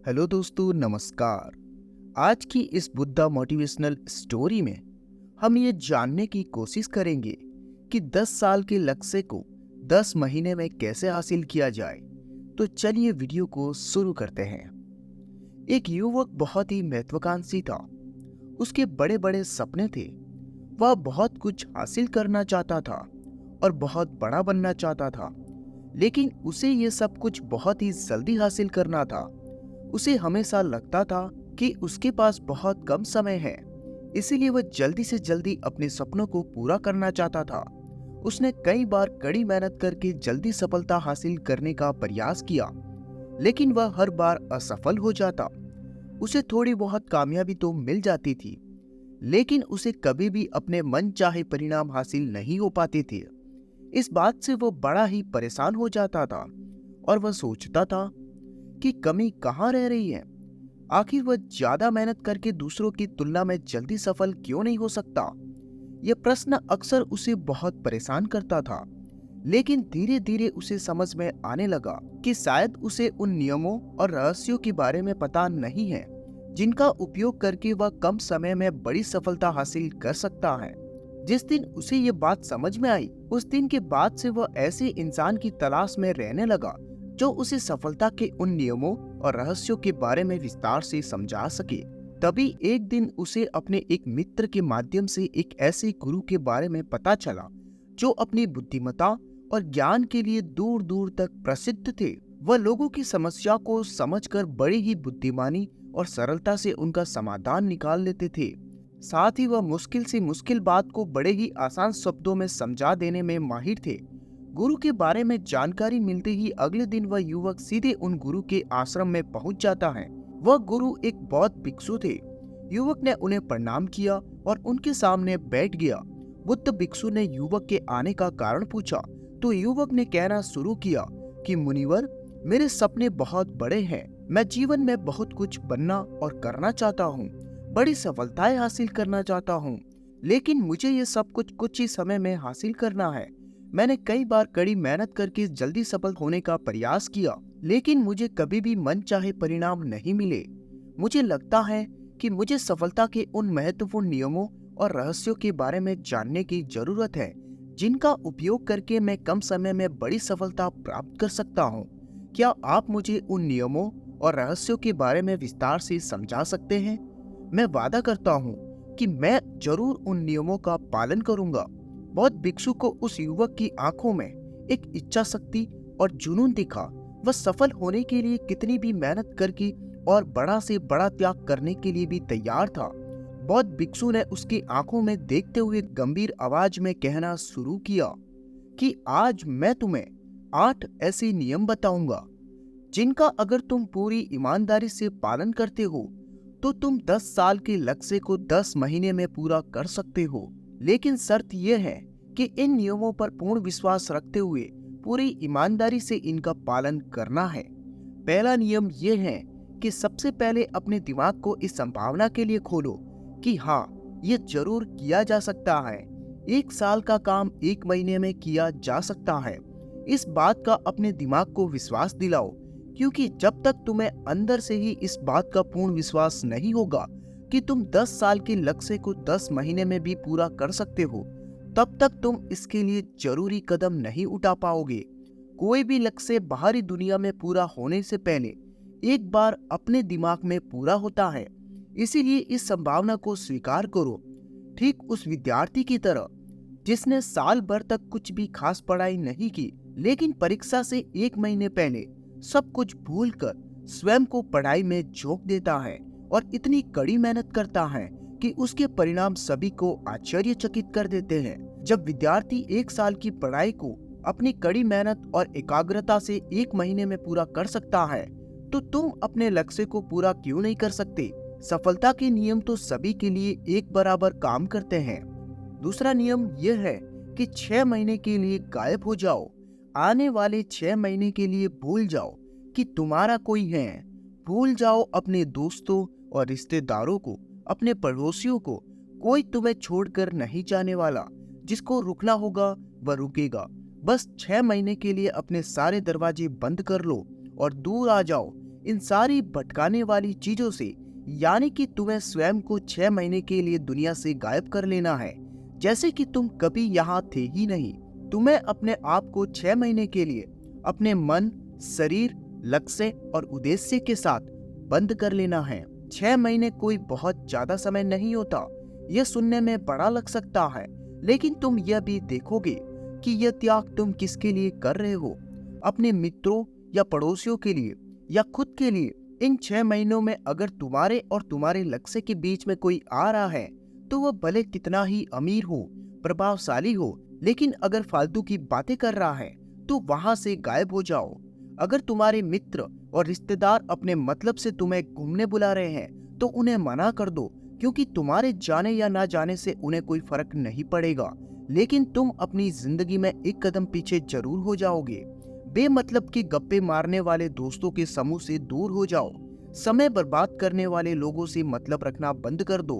Hello दोस्तों, नमस्कार। आज की इस बुद्धा मोटिवेशनल स्टोरी में हम ये जानने की कोशिश करेंगे कि 10 साल के लक्ष्य को 10 महीने में कैसे हासिल किया जाए। तो चलिए वीडियो को शुरू करते हैं। एक युवक बहुत ही महत्वाकांक्षी था। उसके बड़े बड़े सपने थे। वह बहुत कुछ हासिल करना चाहता था और बहुत बड़ा बनना चाहता था, लेकिन उसे ये सब कुछ बहुत ही जल्दी हासिल करना था। उसे हमेशा लगता था कि उसके पास बहुत कम समय है, इसीलिए वह जल्दी से जल्दी अपने सपनों को पूरा करना चाहता था। उसने कई बार कड़ी मेहनत करके जल्दी सफलता हासिल करने का प्रयास किया, लेकिन वह हर बार असफल हो जाता। उसे थोड़ी बहुत कामयाबी तो मिल जाती थी, लेकिन उसे कभी भी अपने मन चाहे परिणाम हासिल नहीं हो पाते थे। इस बात से वो बड़ा ही परेशान हो जाता था और वह सोचता था कि कमी कहाँ रह रही है। आखिर वह ज्यादा मेहनत करके दूसरों की तुलना में जल्दी सफल क्यों नहीं हो सकता। यह प्रश्न अक्सर उसे बहुत परेशान करता था, लेकिन धीरे धीरे उसे समझ में आने लगा कि शायद उसे उन नियमों और रहस्यों के बारे में पता नहीं है जिनका उपयोग करके वह कम समय में बड़ी सफलता हासिल कर सकता है। जिस दिन उसे ये बात समझ में आई, उस दिन के बाद से वह ऐसे इंसान की तलाश में रहने लगा जो उसे सफलता के उन नियमों और रहस्यों के बारे में विस्तार से समझा सके। तभी एक दिन उसे अपने एक मित्र के माध्यम से एक ऐसे गुरु के बारे में पता चला जो अपनी बुद्धिमत्ता और ज्ञान के लिए दूर दूर तक प्रसिद्ध थे। वह लोगों की समस्या को समझकर बड़ी ही बुद्धिमानी और सरलता से उनका समाधान निकाल लेते थे। साथ ही वह मुश्किल से मुश्किल बात को बड़े ही आसान शब्दों में समझा देने में माहिर थे। गुरु के बारे में जानकारी मिलते ही अगले दिन वह युवक सीधे उन गुरु के आश्रम में पहुंच जाता है। वह गुरु एक बौद्ध भिक्षु थे। युवक ने उन्हें प्रणाम किया और उनके सामने बैठ गया। बुद्ध भिक्षु ने युवक के आने का कारण पूछा तो युवक ने कहना शुरू किया कि मुनिवर, मेरे सपने बहुत बड़े हैं। मैं जीवन में बहुत कुछ बनना और करना चाहता हूँ, बड़ी सफलताएं हासिल करना चाहता हूँ, लेकिन मुझे ये सब कुछ ही समय में हासिल करना है। मैंने कई बार कड़ी मेहनत करके जल्दी सफल होने का प्रयास किया, लेकिन मुझे कभी भी मनचाहे परिणाम नहीं मिले। मुझे लगता है कि मुझे सफलता के उन महत्वपूर्ण नियमों और रहस्यों के बारे में जानने की जरूरत है जिनका उपयोग करके मैं कम समय में बड़ी सफलता प्राप्त कर सकता हूँ। क्या आप मुझे उन नियमों और रहस्यों के बारे में विस्तार से समझा सकते हैं? मैं वादा करता हूँ कि मैं जरूर उन नियमों का पालन करूंगा। बौद्ध भिक्षु को उस युवक की आंखों में एक इच्छा शक्ति और जुनून दिखा। वह सफल होने के लिए कितनी भी मेहनत करके और बड़ा से बड़ा त्याग करने के लिए भी तैयार था। बौद्ध भिक्षु ने उसकी आंखों में देखते हुए गंभीर आवाज में कहना शुरू किया कि आज मैं तुम्हें 8 ऐसे नियम बताऊंगा जिनका अगर तुम पूरी ईमानदारी से पालन करते हो तो तुम 10 साल के लक्ष्य को 10 महीने में पूरा कर सकते हो। लेकिन शर्त यह है कि इन नियमों पर पूर्ण विश्वास रखते हुए पूरी ईमानदारी से इनका पालन करना है। पहला नियम यह है कि सबसे पहले अपने दिमाग को इस संभावना के लिए खोलो कि हाँ, ये जरूर किया जा सकता है। 1 साल का काम 1 महीने में किया जा सकता है। इस बात का अपने दिमाग को विश्वास दिलाओ, क्योंकि जब तक तुम्हें अंदर से ही इस बात का पूर्ण विश्वास नहीं होगा कि तुम 10 साल के लक्ष्य को 10 महीने में भी पूरा कर सकते हो, तब तक तुम इसके लिए जरूरी कदम नहीं उठा पाओगे। कोई भी लक्ष्य बाहरी दुनिया में पूरा होने से पहले एक बार अपने दिमाग में पूरा होता है। इसीलिए इस संभावना को स्वीकार करो, ठीक उस विद्यार्थी की तरह जिसने साल भर तक कुछ भी खास पढ़ाई नहीं की, लेकिन परीक्षा से 1 महीने पहले सब कुछ भूलकर स्वयं को पढ़ाई में झोंक देता है और इतनी कड़ी मेहनत करता है कि उसके परिणाम सभी को आश्चर्यचकित कर देते हैं। जब विद्यार्थी 1 साल की पढ़ाई को अपनी कड़ी मेहनत और एकाग्रता से 1 महीने में पूरा कर सकता है, तो तुम अपने लक्ष्य को पूरा क्यों नहीं कर सकते? सफलता के नियम तो सभी के लिए एक बराबर काम करते हैं। दूसरा नियम यह है कि 6 महीने के लिए गायब हो जाओ। आने वाले 6 महीने के लिए भूल जाओ कि तुम्हारा कोई है। भूल जाओ अपने दोस्तों और रिश्तेदारों को, अपने पड़ोसियों को। कोई तुम्हें छोड़कर नहीं जाने वाला। जिसको रुकना होगा वह रुकेगा। बस 6 महीने के लिए अपने सारे दरवाजे बंद कर लो और दूर आ जाओ। इन सारी भटकाने वाली चीजों से, यानी कि तुम्हें स्वयं को 6 महीने के लिए दुनिया से गायब कर लेना है, जैसे कि तुम कभी यहाँ थे ही नहीं। तुम्हें अपने आप को 6 महीने के लिए अपने मन, शरीर, लक्ष्य और उद्देश्य के साथ बंद कर लेना है। 6 महीने कोई बहुत ज्यादा समय नहीं होता। यह सुनने में बड़ा लग सकता है, लेकिन तुम यह भी देखोगे कि यह त्याग तुम किसके लिए कर रहे हो, अपने मित्रों या पड़ोसियों के लिए या खुद के लिए। इन 6 महीनों में अगर तुम्हारे और तुम्हारे लक्ष्य के बीच में कोई आ रहा है, तो वह भले कितना ही अमीर हो, प्रभावशाली हो, लेकिन अगर फालतू की बातें कर रहा है तो वहां से गायब हो जाओ। अगर तुम्हारे मित्र और रिश्तेदार अपने मतलब से तुम्हें घूमने बुला रहे हैं तो उन्हें मना कर दो, क्योंकि तुम्हारे जाने या ना जाने से उन्हें कोई फर्क नहीं पड़ेगा, लेकिन तुम अपनी जिंदगी में एक कदम पीछे जरूर हो जाओगे। बेमतलब के गप्पे मारने वाले दोस्तों के समूह से दूर हो जाओ। समय बर्बाद करने वाले लोगों से मतलब रखना बंद कर दो।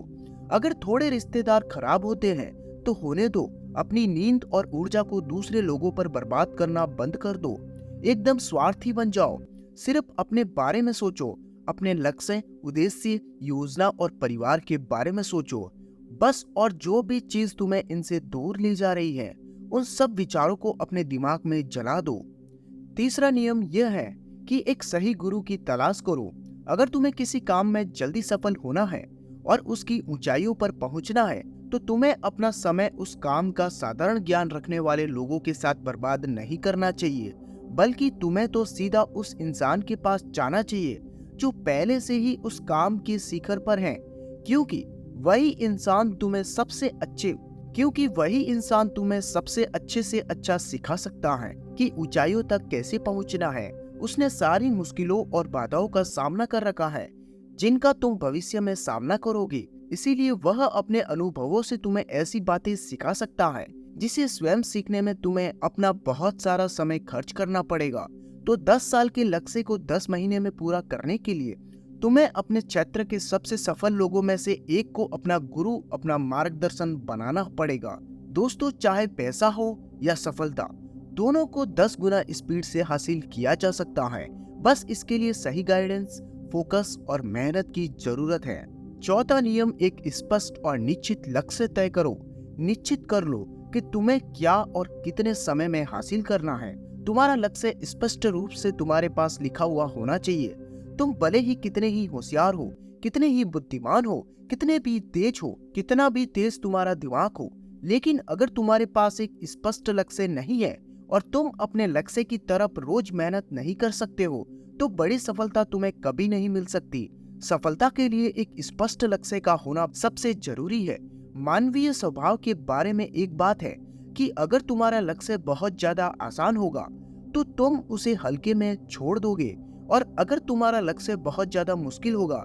अगर थोड़े रिश्तेदार खराब होते हैं तो होने दो। अपनी नींद और ऊर्जा को दूसरे लोगों पर बर्बाद करना बंद कर दो। एकदम स्वार्थी बन जाओ। सिर्फ अपने बारे में सोचो, अपने लक्ष्य, उद्देश्य, योजना और परिवार के बारे में सोचो बस। और जो भी चीज तुम्हें इनसे दूर ले जा रही है, उन सब विचारों को अपने दिमाग में जला दो। तीसरा नियम यह है कि एक सही गुरु की तलाश करो। अगर तुम्हें किसी काम में जल्दी सफल होना है और उसकी ऊंचाइयों पर पहुंचना है, तो तुम्हें अपना समय उस काम का साधारण ज्ञान रखने वाले लोगों के साथ बर्बाद नहीं करना चाहिए, बल्कि तुम्हें तो सीधा उस इंसान के पास जाना चाहिए जो पहले से ही उस काम के शिखर पर है, क्योंकि वही इंसान तुम्हें सबसे अच्छे से अच्छा सिखा सकता है कि ऊंचाइयों तक कैसे पहुंचना है। उसने सारी मुश्किलों और बाधाओं का सामना कर रखा है जिनका तुम भविष्य में सामना करोगे, इसीलिए वह अपने अनुभवों से तुम्हें ऐसी बातें सिखा सकता है जिसे स्वयं सीखने में तुम्हें अपना बहुत सारा समय खर्च करना पड़ेगा। तो 10 साल के लक्ष्य को 10 महीने में पूरा करने के लिए तुम्हें अपने क्षेत्र के सबसे सफल लोगों में से एक को अपना गुरु, अपना मार्गदर्शन बनाना पड़ेगा। दोस्तों, चाहे पैसा हो या सफलता, दोनों को 10 गुना स्पीड से हासिल किया जा सकता है। बस इसके लिए सही गाइडेंस, फोकस और मेहनत की जरूरत है। चौथा नियम, एक स्पष्ट और निश्चित लक्ष्य तय करो। निश्चित कर लो कि तुम्हें क्या और कितने समय में हासिल करना है। तुम्हारा लक्ष्य स्पष्ट रूप से तुम्हारे पास लिखा हुआ होना चाहिए। तुम भले ही कितने ही होशियार हो, कितने ही बुद्धिमान हो, कितने भी तेज हो, कितना भी तेज तुम्हारा दिमाग हो, लेकिन अगर तुम्हारे पास एक स्पष्ट लक्ष्य नहीं है और तुम अपने लक्ष्य की तरफ रोज मेहनत नहीं कर सकते हो, तो बड़ी सफलता तुम्हें कभी नहीं मिल सकती। सफलता के लिए एक स्पष्ट लक्ष्य का होना सबसे जरूरी है। मानवीय स्वभाव के बारे में एक बात है कि अगर तुम्हारा लक्ष्य बहुत ज्यादा आसान होगा तो तुम उसे हल्के में छोड़ दोगे, और अगर तुम्हारा लक्ष्य बहुत ज्यादा मुश्किल होगा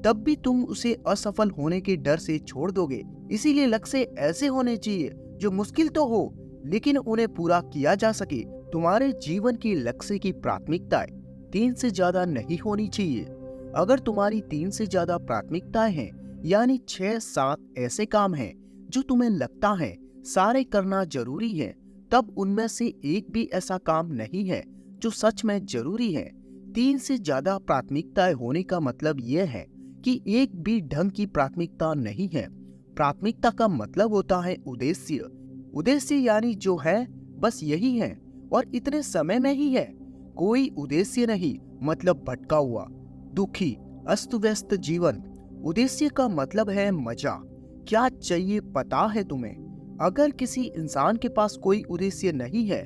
तब भी तुम उसे असफल होने के डर से छोड़ दोगे। इसीलिए लक्ष्य ऐसे होने चाहिए जो मुश्किल तो हो लेकिन उन्हें पूरा किया जा सके। तुम्हारे जीवन की लक्ष्य की प्राथमिकताएं 3 से ज्यादा नहीं होनी चाहिए। अगर तुम्हारी 3 से ज्यादा प्राथमिकताएं हैं, यानी 6-7 ऐसे काम हैं जो तुम्हें लगता है सारे करना जरूरी है, तब उनमें से एक भी ऐसा काम नहीं है जो सच में जरूरी है। 3 से ज्यादा प्राथमिकताएं होने का मतलब यह है कि एक भी ढंग की प्राथमिकता नहीं है। प्राथमिकता का मतलब होता है उद्देश्य। उद्देश्य यानी जो है बस यही है और इतने समय में ही है। कोई उद्देश्य नहीं मतलब भटका हुआ, दुखी, अस्त व्यस्त जीवन। उद्देश्य का मतलब है मजा। क्या चाहिए पता है तुम्हें? अगर किसी इंसान के पास कोई उद्देश्य नहीं है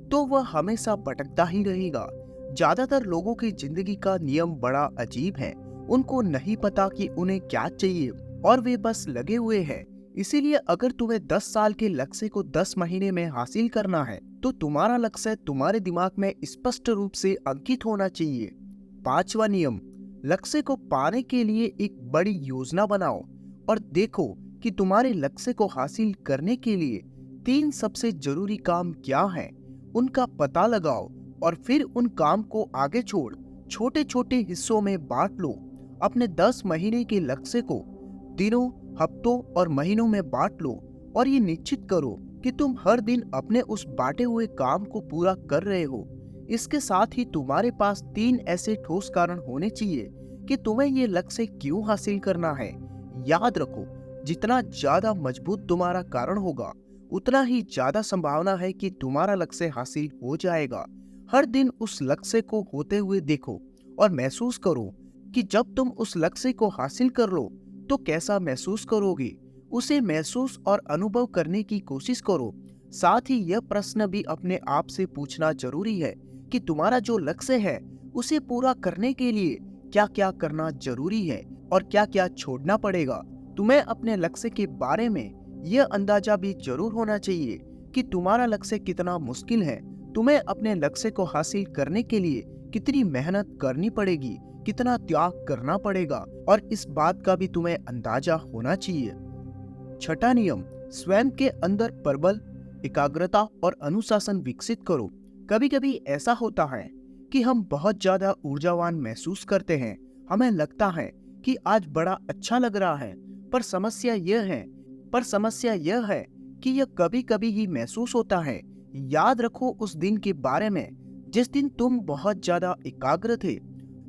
तो वह हमेशा भटकता ही रहेगा। ज्यादातर लोगों की जिंदगी का नियम बड़ा अजीब है। उनको नहीं पता कि उन्हें क्या चाहिए और वे बस लगे हुए हैं। इसीलिए अगर तुम्हें 10 साल के लक्ष्य को 10 महीने में हासिल करना है तो तुम्हारा लक्ष्य तुम्हारे दिमाग में स्पष्ट रूप से अंकित होना चाहिए। 5वां नियम, लक्ष्य को पाने के लिए एक बड़ी योजना बनाओ और देखो कि तुम्हारे लक्ष्य को हासिल करने के लिए 3 सबसे जरूरी काम क्या हैं। उनका पता लगाओ और फिर उन काम को आगे छोड़ छोटे छोटे हिस्सों में बांट लो। अपने 10 महीने के लक्ष्य को दिनों, हफ्तों और महीनों में बांट लो और ये निश्चित करो कि तुम हर दिन अपने उस बांटे हुए काम को पूरा कर रहे हो। इसके साथ ही तुम्हारे पास 3 ऐसे ठोस कारण होने चाहिए कि तुम्हें ये लक्ष्य क्यों हासिल करना है। याद रखो, जितना ज्यादा मजबूत तुम्हारा कारण होगा, उतना ही ज्यादा संभावना है कि तुम्हारा लक्ष्य हासिल हो जाएगा। हर दिन उस लक्ष्य को होते हुए देखो और महसूस करो कि जब तुम उस लक्ष्य को हासिल कर लो तो कैसा महसूस करोगे। उसे महसूस और अनुभव करने की कोशिश करो। साथ ही यह प्रश्न भी अपने आप से पूछना जरूरी है कि तुम्हारा जो लक्ष्य है उसे पूरा करने के लिए क्या क्या करना जरूरी है और क्या क्या छोड़ना पड़ेगा। तुम्हें अपने लक्ष्य के बारे में यह अंदाजा भी जरूर होना चाहिए कि तुम्हारा लक्ष्य कितना मुश्किल है। तुम्हें अपने लक्ष्य को हासिल करने के लिए कितनी मेहनत करनी पड़ेगी, कितना त्याग करना पड़ेगा, और इस बात का भी तुम्हें अंदाजा होना चाहिए। छठा नियम, स्वयं के अंदर प्रबल एकाग्रता और अनुशासन विकसित करो। कभी कभी ऐसा होता है कि हम बहुत ज्यादा ऊर्जावान महसूस करते हैं। हमें लगता है कि आज बड़ा अच्छा लग रहा है, पर समस्या यह है कि यह कभी कभी ही महसूस होता है। याद रखो उस दिन के बारे में जिस दिन तुम बहुत ज्यादा एकाग्र थे,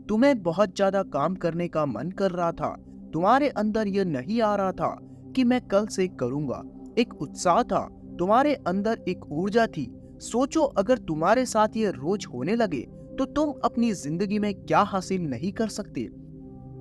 तुम्हें बहुत ज्यादा काम करने का मन कर रहा था। तुम्हारे अंदर यह नहीं आ रहा था कि मैं कल से करूंगा। एक उत्साह था, तुम्हारे अंदर एक ऊर्जा थी। सोचो, अगर तुम्हारे साथ ये रोज होने लगे तो तुम अपनी जिंदगी में क्या हासिल नहीं कर सकते।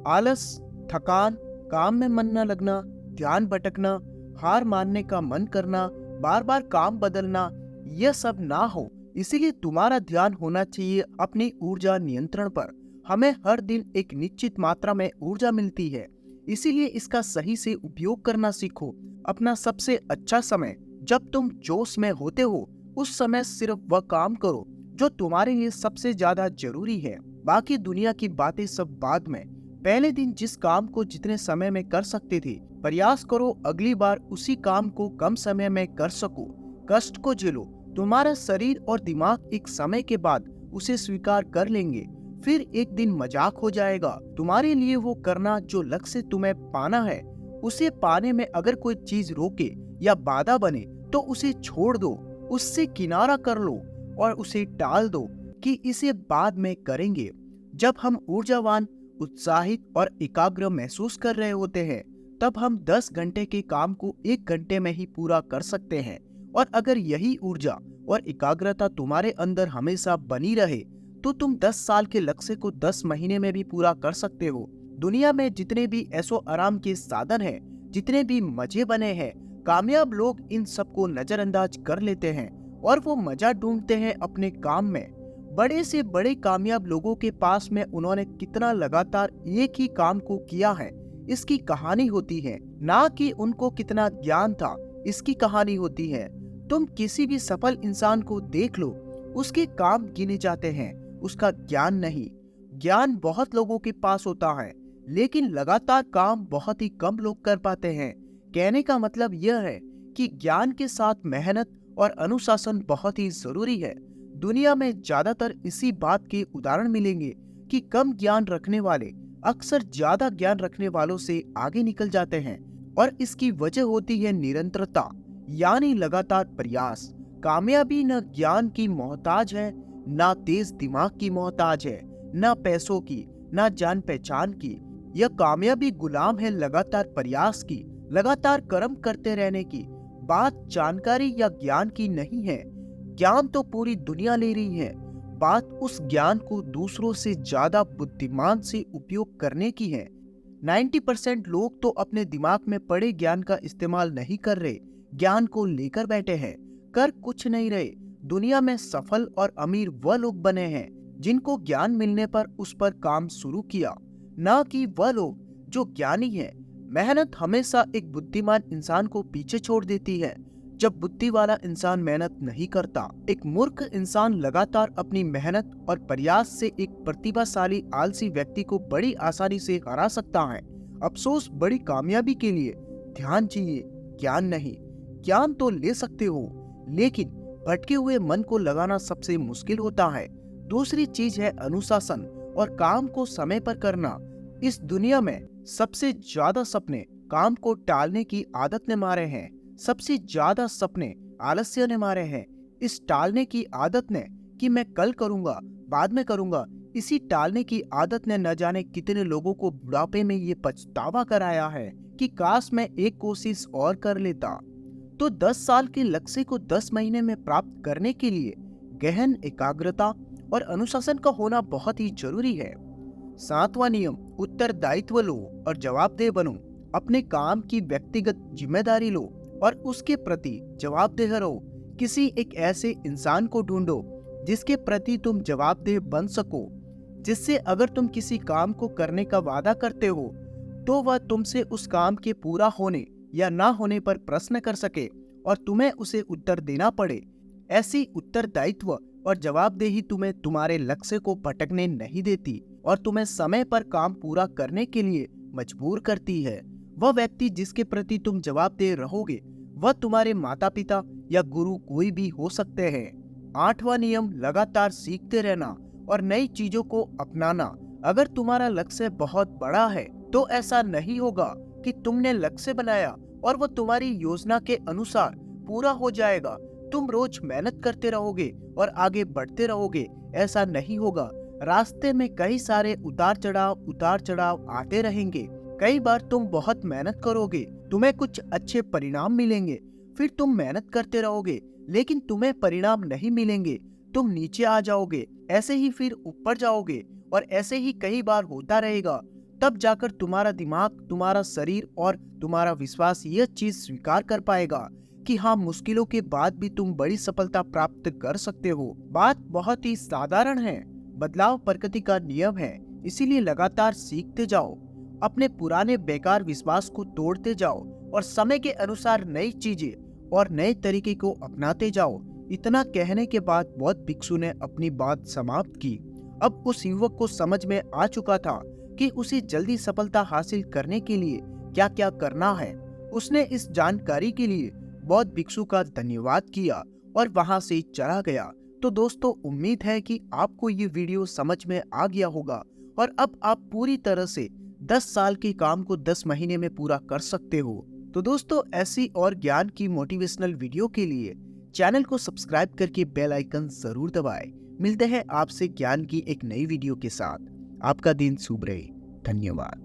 आलस, थकान, काम में मन न लगना, ध्यान भटकना, हार मानने का मन करना, बार बार काम बदलना, यह सब ना हो। इसीलिए तुम्हारा ध्यान होना चाहिए अपनी ऊर्जा नियंत्रण पर। हमें हर दिन एक निश्चित मात्रा में ऊर्जा मिलती है, इसीलिए इसका सही से उपयोग करना सीखो। अपना सबसे अच्छा समय जब तुम जोश में होते हो, उस समय सिर्फ वह काम करो जो तुम्हारे लिए सबसे ज्यादा जरूरी है। बाकी दुनिया की बातें सब बाद में। पहले दिन जिस काम को जितने समय में कर सकते थे, प्रयास करो अगली बार उसी काम को कम समय में कर सको। कष्ट को झेलो, तुम्हारा शरीर और दिमाग एक समय के बाद उसे स्वीकार कर लेंगे। फिर एक दिन मजाक हो जाएगा। तुम्हारे लिए वो करना जो लक्ष्य तुम्हें पाना है, उसे पाने में अगर कोई चीज रोके या बाधा बने तो उसे छोड़ दो, उससे किनारा कर लो और उसे टाल दो कि इसे बाद में करेंगे। जब हम ऊर्जावान, उत्साहित और एकाग्र महसूस कर रहे होते हैं, तब हम 10 घंटे के काम को 1 घंटे में ही पूरा कर सकते हैं। और अगर यही ऊर्जा और एकाग्रता तुम्हारे अंदर हमेशा बनी रहे तो तुम 10 साल के लक्ष्य को 10 महीने में भी पूरा कर सकते हो। दुनिया में जितने भी ऐसो आराम के साधन हैं, जितने भी मजे बने हैं, कामयाब लोग इन सबको नजरअंदाज कर लेते हैं और वो मजा ढूंढते हैं अपने काम में। बड़े से बड़े कामयाब लोगों के पास में उन्होंने कितना लगातार एक ही काम को किया है, इसकी कहानी होती है, ना कि उनको कितना ज्ञान था, इसकी कहानी होती है। तुम किसी भी सफल इंसान को देख लो, उसके काम गिने जाते हैं, उसका ज्ञान नहीं। ज्ञान बहुत लोगों के पास होता है, लेकिन लगातार काम बहुत ही कम लोग कर पाते हैं। कहने का मतलब यह है कि ज्ञान के साथ मेहनत और अनुशासन बहुत ही जरूरी है। दुनिया में ज्यादातर इसी बात के उदाहरण मिलेंगे कि कम ज्ञान रखने वाले अक्सर ज्यादा ज्ञान रखने वालों से आगे निकल जाते हैं, और इसकी वजह होती है निरंतरता, यानी लगातार प्रयास। कामयाबी न ज्ञान की मोहताज है, ना तेज दिमाग की मोहताज है, ना पैसों की, ना जान पहचान की। यह कामयाबी गुलाम है लगातार प्रयास की, लगातार कर्म करते रहने की। बात जानकारी या ज्ञान की नहीं है, ज्ञान तो पूरी दुनिया ले रही है। बात उस ज्ञान को दूसरों से ज्यादा बुद्धिमान से उपयोग करने की है। 90% लोग तो अपने दिमाग में पड़े ज्ञान का इस्तेमाल नहीं कर रहे, ज्ञान को लेकर बैठे हैं, कर कुछ नहीं रहे। दुनिया में सफल और अमीर वह लोग बने हैं जिनको ज्ञान मिलने पर उस पर काम शुरू किया, ना कि वह लोग जो ज्ञानी हैं। मेहनत हमेशा एक बुद्धिमान इंसान को पीछे छोड़ देती है जब बुद्धि वाला इंसान मेहनत नहीं करता। एक मूर्ख इंसान लगातार अपनी मेहनत और प्रयास से एक प्रतिभाशाली आलसी व्यक्ति को बड़ी आसानी से हरा सकता है। अफसोस, बड़ी कामयाबी के लिए ध्यान चाहिए, ज्ञान नहीं। ज्ञान तो ले सकते हो, लेकिन भटके हुए मन को लगाना सबसे मुश्किल होता है। दूसरी चीज है अनुशासन और काम को समय पर करना। इस दुनिया में सबसे ज्यादा सपने काम को टालने की आदत ने मारे हैं, सबसे ज्यादा सपने आलस्य ने मारे हैं। इस टालने की आदत ने कि मैं कल करूंगा, बाद में करूंगा। इसी टालने की आदत ने न जाने कितने लोगों को बुढ़ापे में ये पछतावा कराया है कि काश मैं एक कोशिश और कर लेता। तो 10 साल के लक्ष्य को 10 महीने में प्राप्त करने के लिए गहन एकाग्रता और अनुशासन का होना बहुत ही जरूरी है। 7वां नियम, उत्तरदायित्व लो और जवाबदेह बनो। अपने काम की व्यक्तिगत जिम्मेदारी लो और उसके प्रति जवाबदेह रहो। किसी एक ऐसे इंसान को ढूंढो जिसके प्रति तुम जवाबदेह बन सको, जिससे अगर तुम किसी काम को करने का वादा करते हो तो वह तुमसे उस काम के पूरा होने या ना होने पर प्रश्न कर सके और तुम्हें उसे उत्तर देना पड़े। ऐसी उत्तरदायित्व और जवाबदेही तुम्हें तुम्हारे लक्ष्य को भटकने नहीं देती और तुम्हें समय पर काम पूरा करने के लिए मजबूर करती है। वह व्यक्ति जिसके प्रति तुम जवाबदेह रहोगे वह तुम्हारे माता पिता या गुरु कोई भी हो सकते हैं। 8वां नियम, लगातार सीखते रहना और नई चीजों को अपनाना। अगर तुम्हारा लक्ष्य बहुत बड़ा है तो ऐसा नहीं होगा कि तुमने लक्ष्य बनाया और वो तुम्हारी योजना के अनुसार पूरा हो जाएगा। तुम रोज मेहनत करते रहोगे और आगे बढ़ते रहोगे, ऐसा नहीं होगा। रास्ते में कई सारे उतार चढ़ाव आते रहेंगे। कई बार तुम बहुत मेहनत करोगे, तुम्हें कुछ अच्छे परिणाम मिलेंगे, फिर तुम मेहनत करते रहोगे लेकिन तुम्हें परिणाम नहीं मिलेंगे, तुम नीचे आ जाओगे, ऐसे ही फिर ऊपर जाओगे और ऐसे ही कई बार होता रहेगा। तब जाकर तुम्हारा दिमाग, तुम्हारा शरीर और तुम्हारा विश्वास यह चीज स्वीकार कर पाएगा कि हाँ, मुश्किलों के बाद भी तुम बड़ी सफलता प्राप्त कर सकते हो। बात बहुत ही साधारण है, बदलाव प्रकृति का नियम है, इसीलिए लगातार सीखते जाओ, अपने पुराने बेकार विश्वास को तोड़ते जाओ और समय के अनुसार नई चीजें और नए तरीके को अपनाते जाओ। इतना कहने के बाद बौद्ध भिक्षु ने अपनी बात समाप्त की। अब उस युवक को समझ में आ चुका था कि उसे जल्दी सफलता हासिल करने के लिए क्या क्या करना है। उसने इस जानकारी के लिए बौद्ध भिक्षु का धन्यवाद किया और वहां से चला गया। तो दोस्तों, उम्मीद है कि आपको ये वीडियो समझ में आ गया होगा और अब आप पूरी तरह से 10 साल के काम को 10 महीने में पूरा कर सकते हो। तो दोस्तों, ऐसी और ज्ञान की मोटिवेशनल वीडियो के लिए चैनल को सब्सक्राइब करके बेल आइकन जरूर दबाएं। मिलते हैं आपसे ज्ञान की एक नई वीडियो के साथ। आपका दिन शुभ रहे। धन्यवाद।